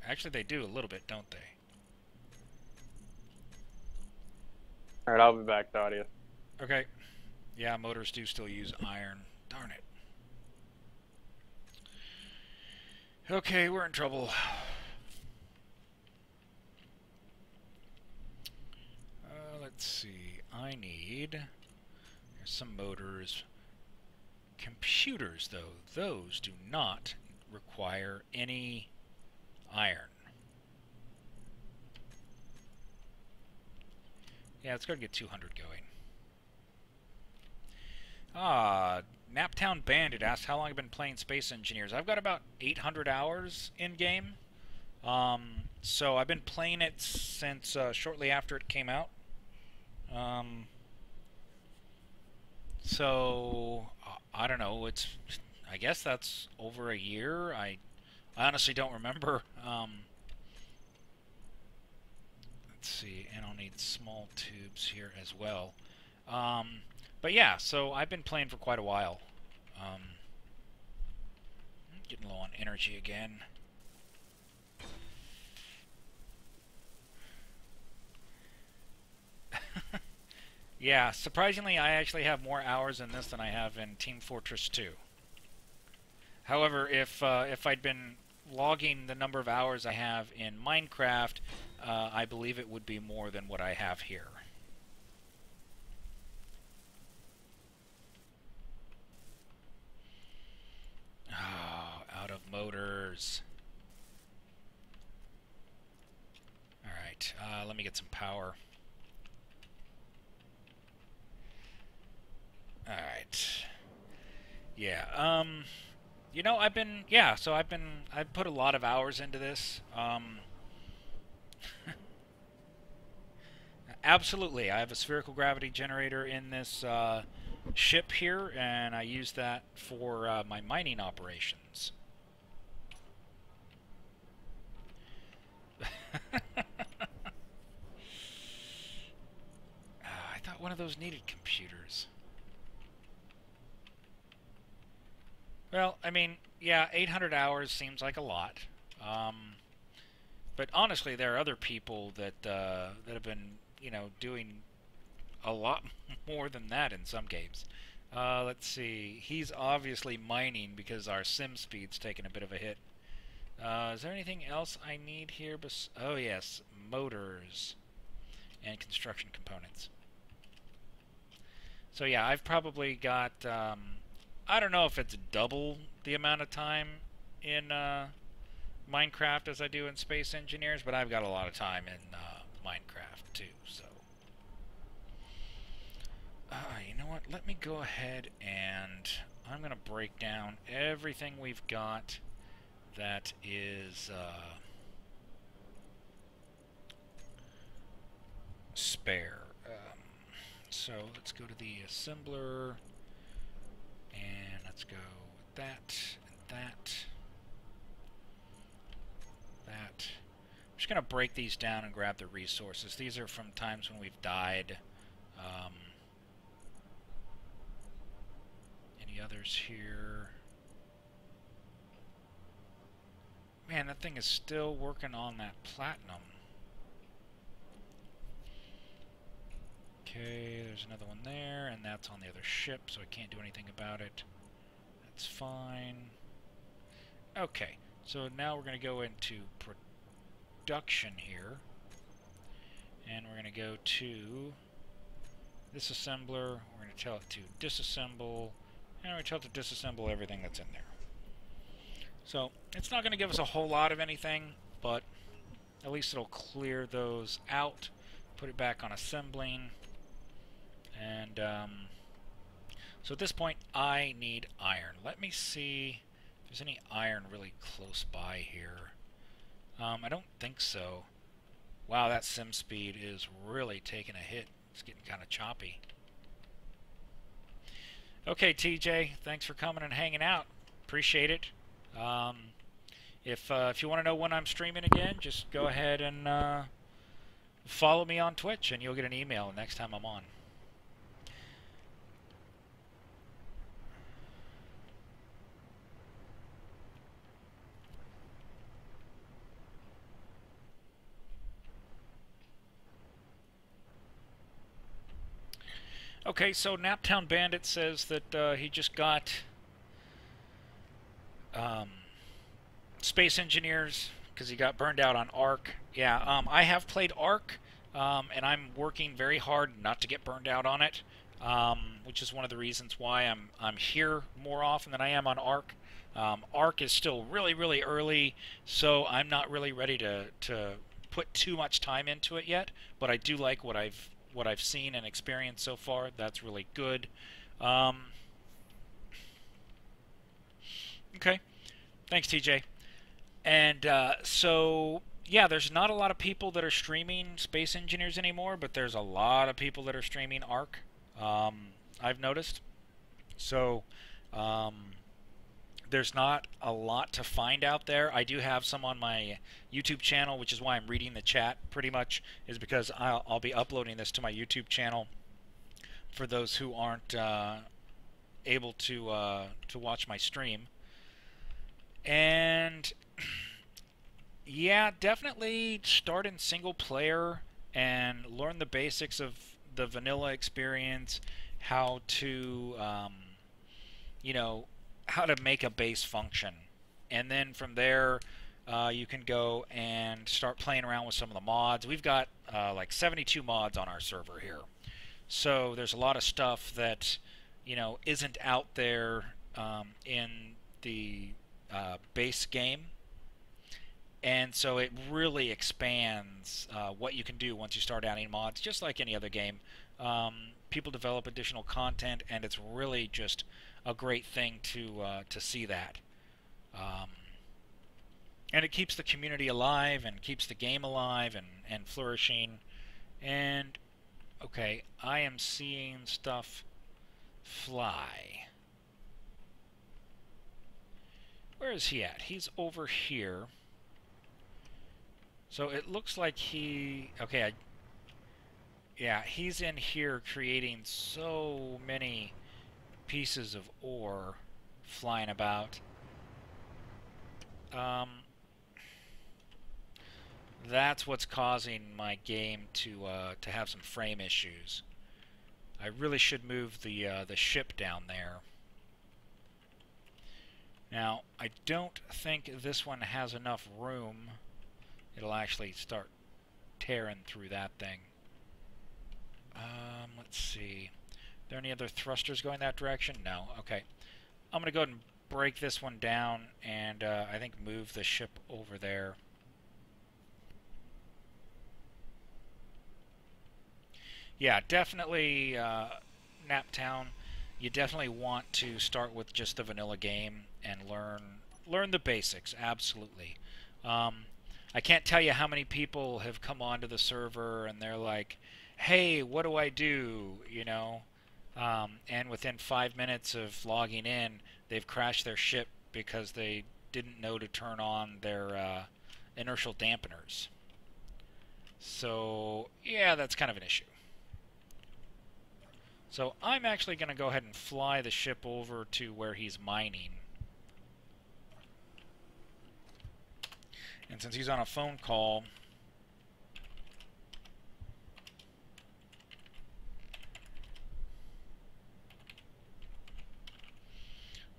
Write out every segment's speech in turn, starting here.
Actually, they do a little bit, don't they? Alright, I'll be back, Thoddius. Okay. Yeah, motors do still use iron. Darn it. Okay, we're in trouble. Let's see. I need... There's some motors. Computers, though. Those do not require any iron. Yeah, let's go get 200 going. Naptown Bandit asked how long I've been playing Space Engineers. I've got about 800 hours in-game. So I've been playing it since shortly after it came out. I don't know. I guess that's over a year. I honestly don't remember. Let's see, and I'll need small tubes here as well. But yeah, so I've been playing for quite a while. Getting low on energy again. Yeah, surprisingly, I actually have more hours in this than I have in Team Fortress 2. However, if I'd been logging the number of hours I have in Minecraft, I believe it would be more than what I have here. Oh, out of motors. Alright, let me get some power. Alright. Yeah, you know, I've put a lot of hours into this. Absolutely, I have a spherical gravity generator in this ship here, and I use that for my mining operations. I thought one of those needed computers. Well, I mean, yeah, 800 hours seems like a lot. But honestly, there are other people that that have been, you know, doing a lot more than that in some games. Let's see. He's obviously mining because our sim speed's taken a bit of a hit. Is there anything else I need here? Oh yes, motors and construction components. So yeah, I've probably got, I don't know if it's double the amount of time in Minecraft as I do in Space Engineers, but I've got a lot of time in Minecraft too, so. You know what, let me go ahead and I'm going to break down everything we've got that is spare. So let's go to the assembler, and let's go with that, and that. I'm just going to break these down and grab the resources. These are from times when we've died. Any others here? Man, that thing is still working on that platinum. Okay, there's another one there, and that's on the other ship, so I can't do anything about it. That's fine. Okay, so now we're going to go into production here, and we're going to go to this assembler. We're going to tell it to disassemble, and we're going to tell it to disassemble everything that's in there. So it's not going to give us a whole lot of anything, but at least it'll clear those out, put it back on assembling, and so at this point I need iron. Let me see if there's any iron really close by here. I don't think so. Wow, that sim speed is really taking a hit. It's getting kind of choppy. Okay, TJ, thanks for coming and hanging out. Appreciate it. If you want to know when I'm streaming again, just go ahead and follow me on Twitch, and you'll get an email next time I'm on. Okay, so Naptown Bandit says that he just got um, Space Engineers because he got burned out on Ark. Yeah, I have played Ark, and I'm working very hard not to get burned out on it, which is one of the reasons why I'm here more often than I am on Ark. Ark is still really, really early, so I'm not really ready to put too much time into it yet. But I do like what I've seen and experienced so far. That's really good. Okay, thanks, TJ. And so, yeah, there's not a lot of people that are streaming Space Engineers anymore, but there's a lot of people that are streaming Ark. I've noticed. So, there's not a lot to find out there. I do have some on my YouTube channel, which is why I'm reading the chat pretty much, is because I'll be uploading this to my YouTube channel for those who aren't able to watch my stream. And yeah, definitely start in single player and learn the basics of the vanilla experience, how to, you know, how to make a base function. And then from there, you can go and start playing around with some of the mods. We've got like 72 mods on our server here. So there's a lot of stuff that, you know, isn't out there in the base game. And so it really expands what you can do once you start adding mods, just like any other game. People develop additional content, and it's really just a great thing to see that. And it keeps the community alive and keeps the game alive and flourishing. And, okay, I am seeing stuff fly. Where is he at? He's over here. So it looks like he... Okay, yeah, he's in here creating so many pieces of ore flying about. That's what's causing my game to have some frame issues. I really should move the ship down there. Now, I don't think this one has enough room. It'll actually start tearing through that thing. Let's see. Are there any other thrusters going that direction? No. Okay. I'm going to go ahead and break this one down and I think move the ship over there. Yeah, definitely Naptown. You definitely want to start with just the vanilla game and learn the basics. Absolutely. I can't tell you how many people have come onto the server and they're like, "Hey, what do I do?" You know, and within 5 minutes of logging in, they've crashed their ship because they didn't know to turn on their inertial dampeners. So yeah, that's kind of an issue. So I'm actually going to go ahead and fly the ship over to where he's mining. And since he's on a phone call,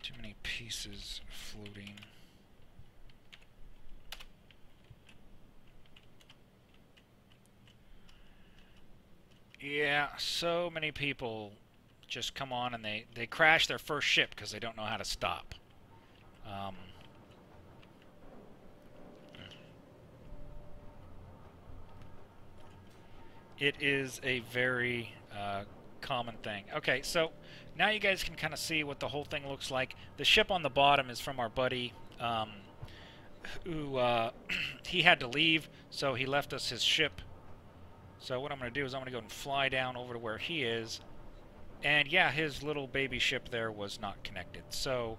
too many pieces floating. Yeah, so many people just come on and they crash their first ship because they don't know how to stop. It is a very common thing. Okay, so now you guys can kind of see what the whole thing looks like. The ship on the bottom is from our buddy who he had to leave, so he left us his ship. So what I'm going to do is I'm going to go and fly down over to where he is. And yeah, his little baby ship there was not connected. So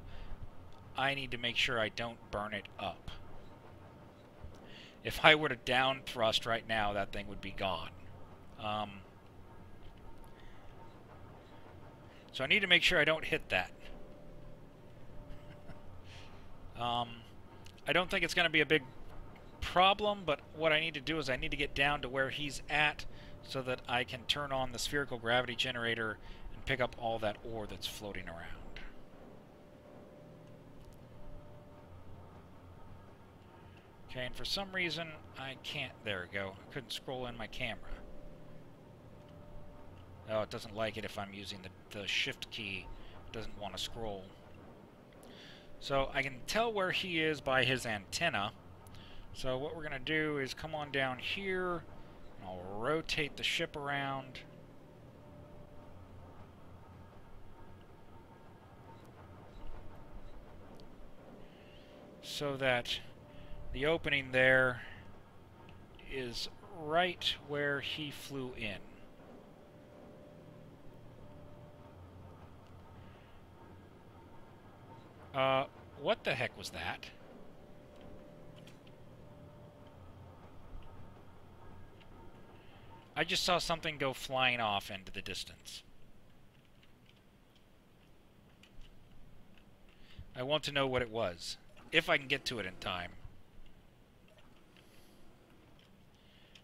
I need to make sure I don't burn it up. If I were to down thrust right now, that thing would be gone. So I need to make sure I don't hit that. I don't think it's going to be a big problem, but what I need to do is I need to get down to where he's at so that I can turn on the spherical gravity generator pick up all that ore that's floating around. Okay, and for some reason, I can't... There we go. I couldn't scroll in my camera. Oh, it doesn't like it if I'm using the shift key. It doesn't want to scroll. So I can tell where he is by his antenna. So what we're going to do is come on down here. And I'll rotate the ship around. So that the opening there is right where he flew in. What the heck was that? I just saw something go flying off into the distance. I want to know what it was, if I can get to it in time.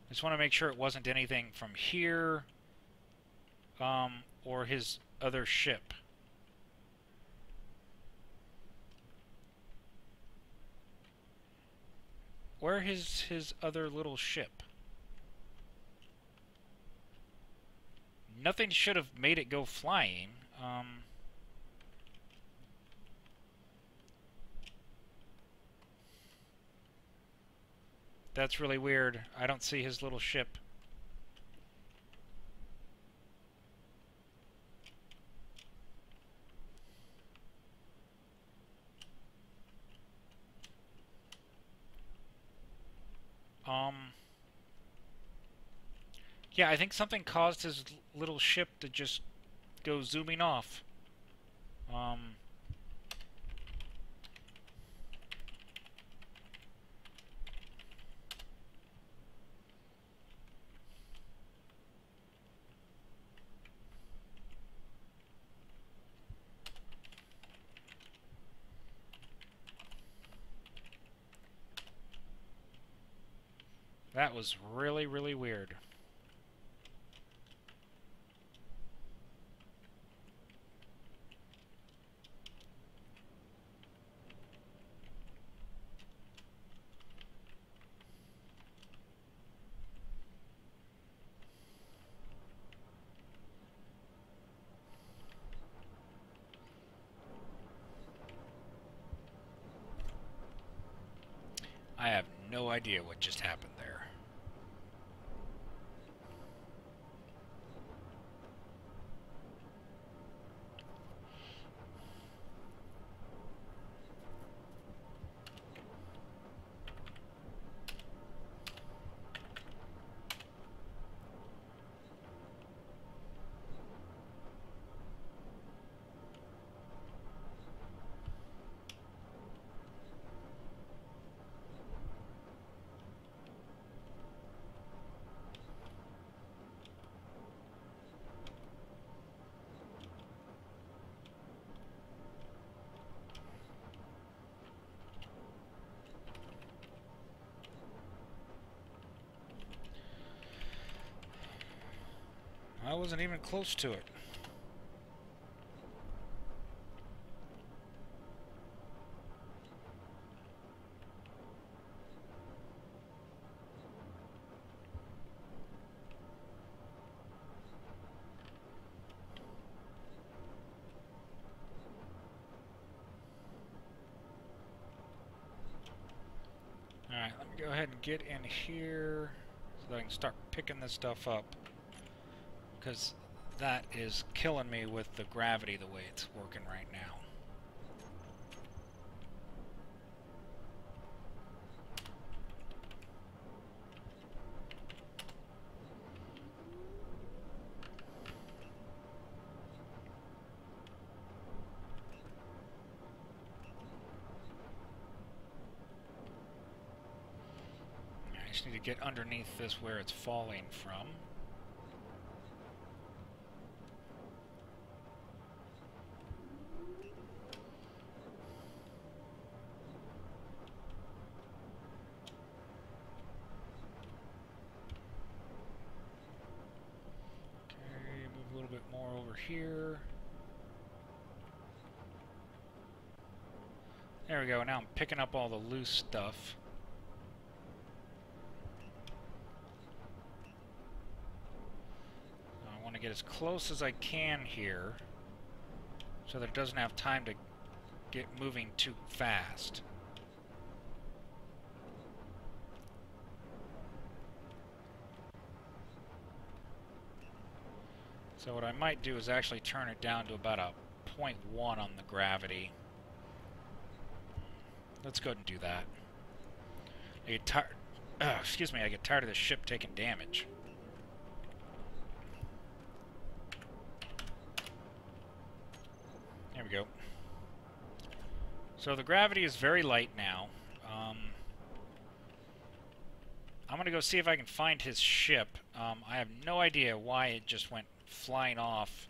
I just want to make sure it wasn't anything from here, or his other ship. Where is his other little ship? Nothing should have made it go flying. That's really weird. I don't see his little ship. Yeah, I think something caused his little ship to just go zooming off. That was really, really weird. I have no idea what just happened there. I wasn't even close to it. Alright, let me go ahead and get in here so that I can start picking this stuff up. Because that is killing me with the gravity the way it's working right now. I just need to get underneath this where it's falling from. bit more over here. There we go. Now I'm picking up all the loose stuff. I want to get as close as I can here so that it doesn't have time to get moving too fast. So what I might do is actually turn it down to about a 0.1 on the gravity. Let's go ahead and do that. I get tired. Excuse me. I get tired of this ship taking damage. There we go. So the gravity is very light now. I'm going to go see if I can find his ship. I have no idea why it just went flying off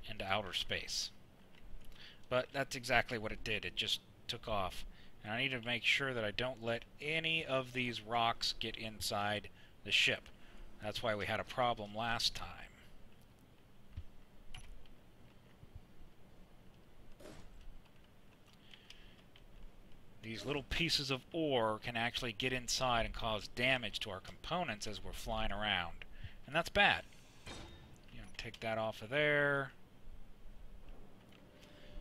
into outer space. But that's exactly what it did. It just took off. And I need to make sure that I don't let any of these rocks get inside the ship. That's why we had a problem last time. These little pieces of ore can actually get inside and cause damage to our components as we're flying around. And that's bad. You know, take that off of there.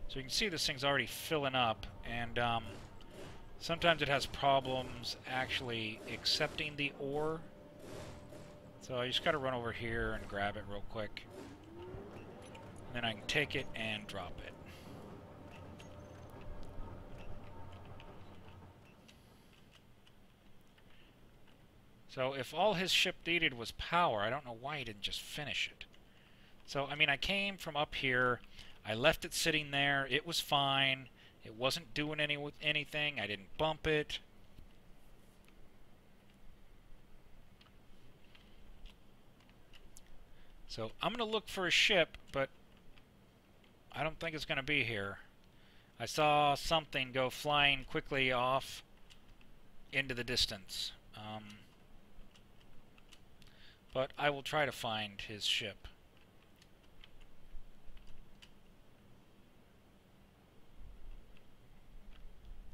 So you can see this thing's already filling up, and sometimes it has problems actually accepting the ore. So I just got to run over here and grab it real quick. And then I can take it and drop it. So if all his ship needed was power, I don't know why he didn't just finish it. So, I mean, I came from up here. I left it sitting there. It was fine. It wasn't doing anything. I didn't bump it. So I'm going to look for a ship, but I don't think it's going to be here. I saw something go flying quickly off into the distance. But I will try to find his ship.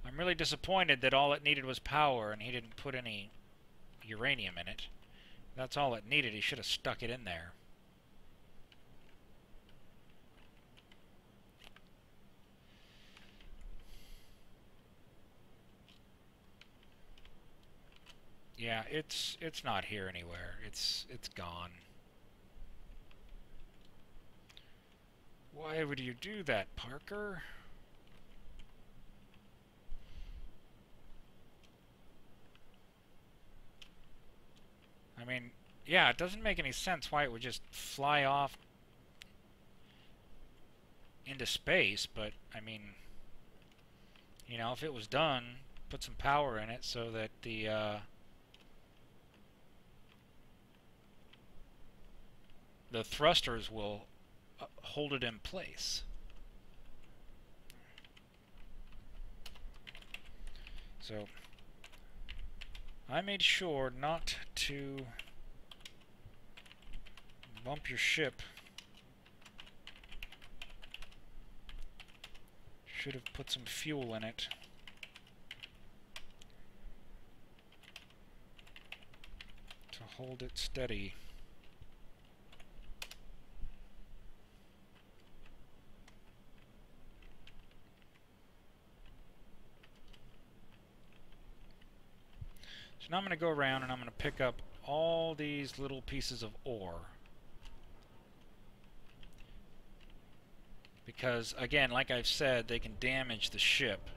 I'm really disappointed that all it needed was power and he didn't put any uranium in it. That's all it needed. He should have stuck it in there. Yeah, it's not here anywhere. It's gone. Why would you do that, Parker? I mean, yeah, it doesn't make any sense why it would just fly off into space, but, I mean, you know, if it was done, put some power in it so that the thrusters will hold it in place. So I made sure not to bump your ship. Should have put some fuel in it. To hold it steady. So now I'm going to go around and I'm going to pick up all these little pieces of ore. Because, again, like I've said, they can damage the ship.